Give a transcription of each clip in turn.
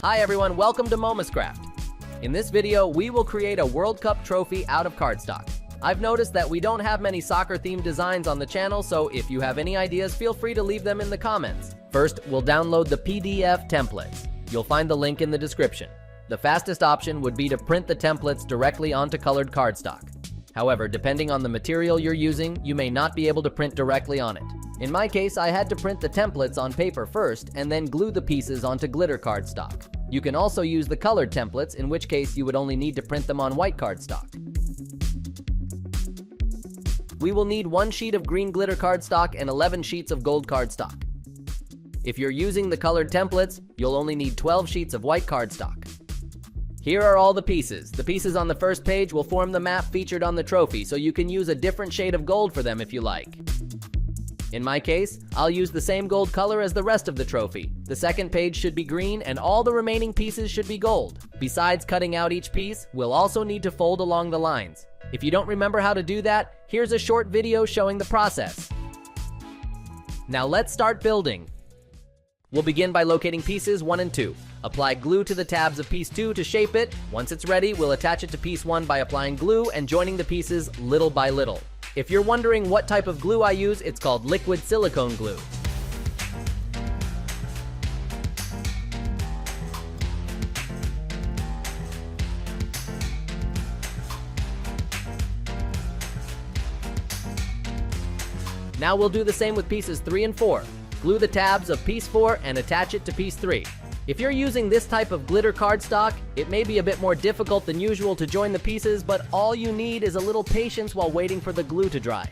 Hi everyone, welcome to Momuscraft. In this video, we will create a World Cup trophy out of cardstock. I've noticed that we don't have many soccer-themed designs on the channel, so if you have any ideas, feel free to leave them in the comments. First, we'll download the PDF templates. You'll find the link in the description. The fastest option would be to print the templates directly onto colored cardstock. However, depending on the material you're using, you may not be able to print directly on it. In my case, I had to print the templates on paper first and then glue the pieces onto glitter cardstock. You can also use the colored templates, in which case you would only need to print them on white cardstock. We will need 1 sheet of green glitter cardstock and 11 sheets of gold cardstock. If you're using the colored templates, you'll only need 12 sheets of white cardstock. Here are all the pieces. The pieces on the first page will form the map featured on the trophy, so you can use a different shade of gold for them if you like. In my case, I'll use the same gold color as the rest of the trophy. The second page should be green and all the remaining pieces should be gold. Besides cutting out each piece, we'll also need to fold along the lines. If you don't remember how to do that, here's a short video showing the process. Now let's start building. We'll begin by locating pieces 1 and 2. Apply glue to the tabs of piece 2 to shape it. Once it's ready, we'll attach it to piece 1 by applying glue and joining the pieces little by little. If you're wondering what type of glue I use, it's called liquid silicone glue. Now we'll do the same with pieces 3 and 4. Glue the tabs of piece 4 and attach it to piece 3. If you're using this type of glitter cardstock, it may be a bit more difficult than usual to join the pieces, but all you need is a little patience while waiting for the glue to dry.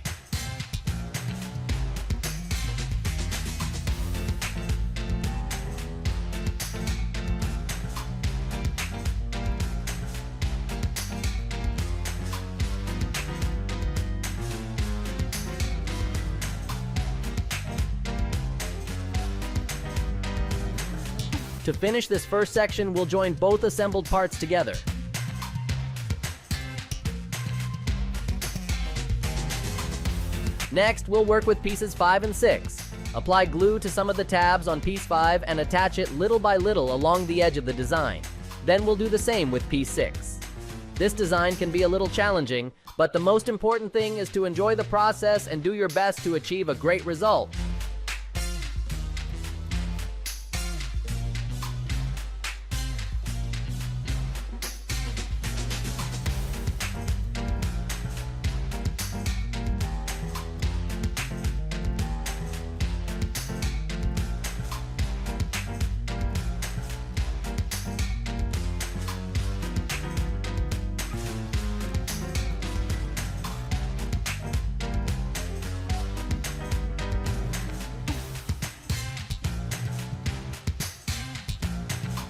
To finish this first section, we'll join both assembled parts together. Next, we'll work with pieces 5 and 6. Apply glue to some of the tabs on piece 5 and attach it little by little along the edge of the design. Then we'll do the same with piece 6. This design can be a little challenging, but the most important thing is to enjoy the process and do your best to achieve a great result.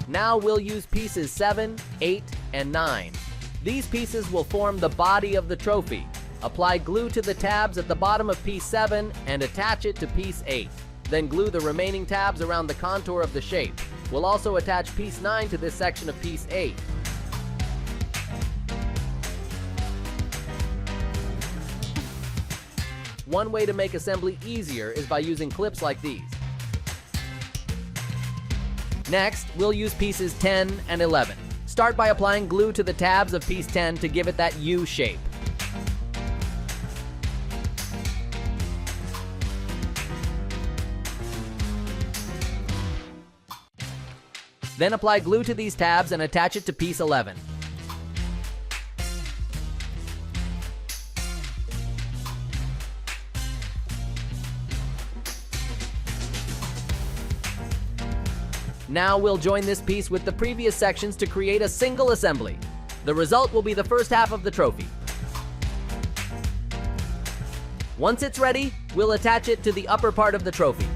Now we'll use pieces 7, 8, and 9. These pieces will form the body of the trophy. Apply glue to the tabs at the bottom of piece 7 and attach it to piece 8. Then glue the remaining tabs around the contour of the shape. We'll also attach piece 9 to this section of piece 8. One way to make assembly easier is by using clips like these. Next, we'll use pieces 10 and 11. Start by applying glue to the tabs of piece 10 to give it that U shape. Then apply glue to these tabs and attach it to piece 11. Now we'll join this piece with the previous sections to create a single assembly. The result will be the first half of the trophy. Once it's ready, we'll attach it to the upper part of the trophy.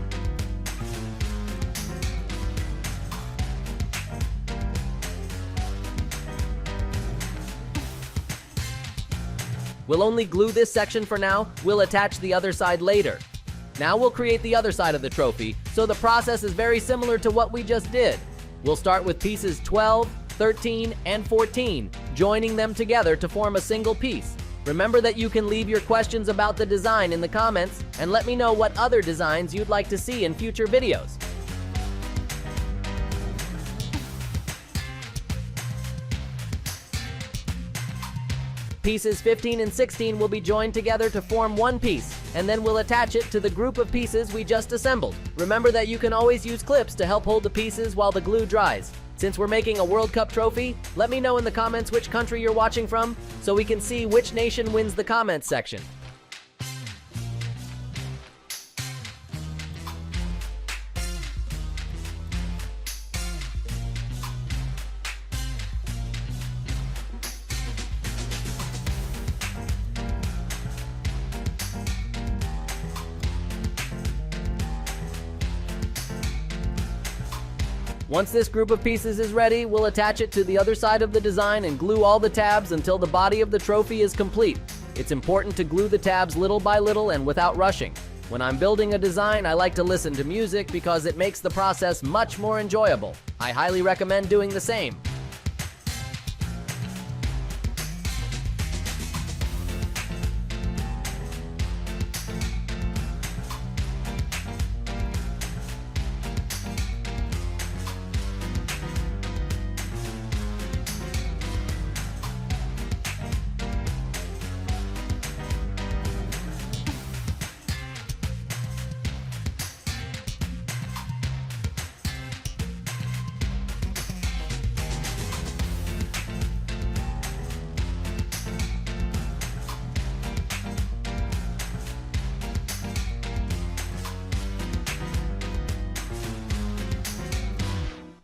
We'll only glue this section for now. We'll attach the other side later. Now we'll create the other side of the trophy, so the process is very similar to what we just did. We'll start with pieces 12, 13, and 14, joining them together to form a single piece. Remember that you can leave your questions about the design in the comments and let me know what other designs you'd like to see in future videos. Pieces 15 and 16 will be joined together to form one piece, and then we'll attach it to the group of pieces we just assembled. Remember that you can always use clips to help hold the pieces while the glue dries. Since we're making a World Cup trophy, let me know in the comments which country you're watching from, so we can see which nation wins the comments section. Once this group of pieces is ready, we'll attach it to the other side of the design and glue all the tabs until the body of the trophy is complete. It's important to glue the tabs little by little and without rushing. When I'm building a design, I like to listen to music because it makes the process much more enjoyable. I highly recommend doing the same.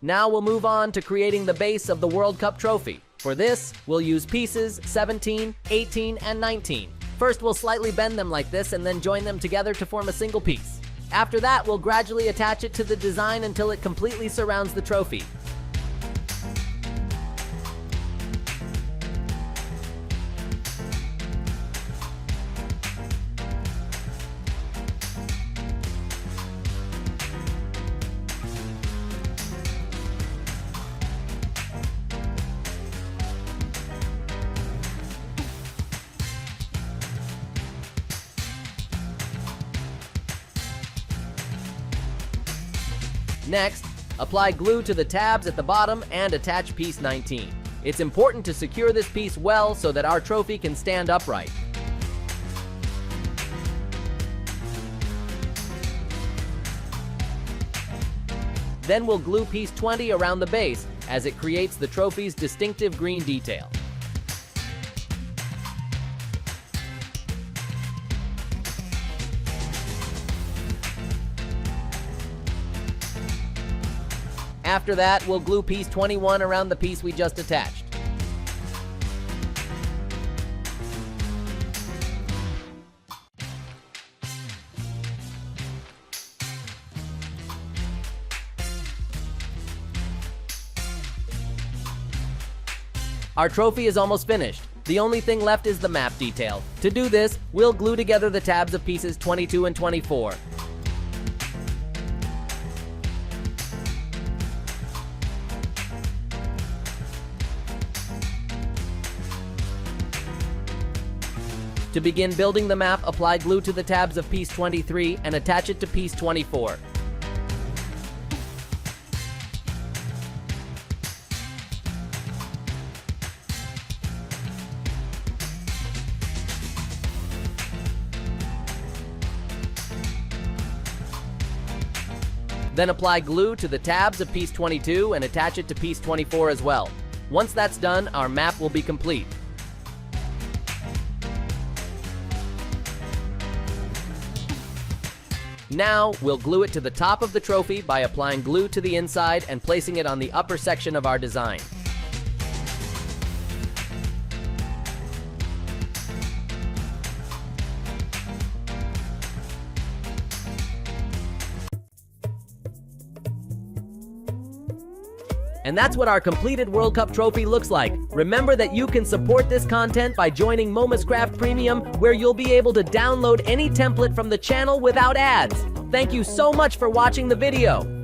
Now we'll move on to creating the base of the World Cup trophy. For this, we'll use pieces 17, 18, and 19. First, we'll slightly bend them like this and then join them together to form a single piece. After that, we'll gradually attach it to the design until it completely surrounds the trophy. Next, apply glue to the tabs at the bottom and attach piece 19. It's important to secure this piece well so that our trophy can stand upright. Then we'll glue piece 20 around the base as it creates the trophy's distinctive green detail. After that, we'll glue piece 21 around the piece we just attached. Our trophy is almost finished. The only thing left is the map detail. To do this, we'll glue together the tabs of pieces 22 and 24. To begin building the map, apply glue to the tabs of piece 23 and attach it to piece 24. Then apply glue to the tabs of piece 22 and attach it to piece 24 as well. Once that's done, our map will be complete. Now, we'll glue it to the top of the trophy by applying glue to the inside and placing it on the upper section of our design. And that's what our completed World Cup trophy looks like. Remember that you can support this content by joining Momuscraft Premium, where you'll be able to download any template from the channel without ads. Thank you so much for watching the video.